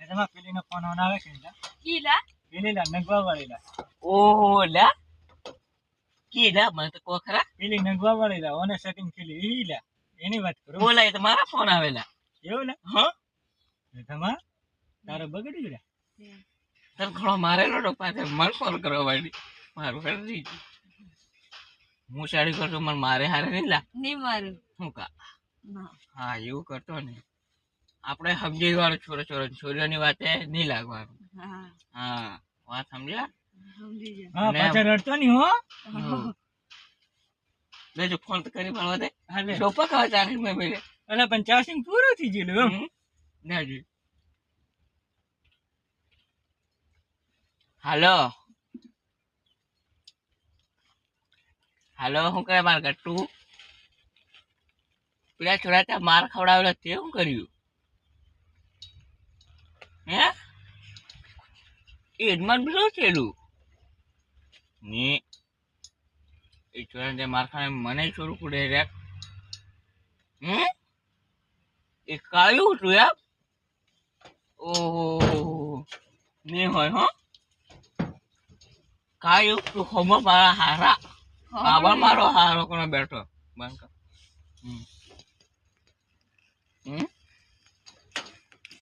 એમાં પેલીનો ફોન આવે કે કીલા પેલીલા નગવા વાળીલા. ઓહો લા કી લા મને તો કોખરા પેલી નગવા વાળીલા ઓને સેટિંગ થયેલી ઈ લા એની વાત કરું. બોલાય તો મારા ફોન આવેલા એવું લા હા તમા તારો બગડી ગયો. તર ઘણો મારેલો તો પાછો માર ફોન કરવા માંડી મારું કરી હું સાડી કરતો મને મારે હારે નહીં લા નહીં મારું શું કા ના હા એવું કરતો ને આપણે સમજી વાળો છોરો છોરો છોરીઓની વાતે નહીં લાગવાનું હા હા વાત સમજ્યા સમજી જા હા ને- પાછળ રડતો નહીં હો. લેજો ફોન તો કરી મળવા દે હાલે સોપા ખાવા ચાલી મેં મેરે અલા પણ ચાર્જિંગ પૂરું થઈ ગયેલું એમ. લેજો હાલો હાલો શું કરે માર ગટ્ટુ પેલા છોડા ત્યાં માર ખવડાવેલો તે શું કર્યું હે એ યજમાન પેલું થયેલું ને એ છોડા ત્યાં માર ખાને મને છોડું કુડે રે હે એ કાયું હતું યાર ઓહો નહીં હોય હો કાયું તું હોમો મારા હારા બાબા મારો હારો કોને બેઠો બંધ કર હમ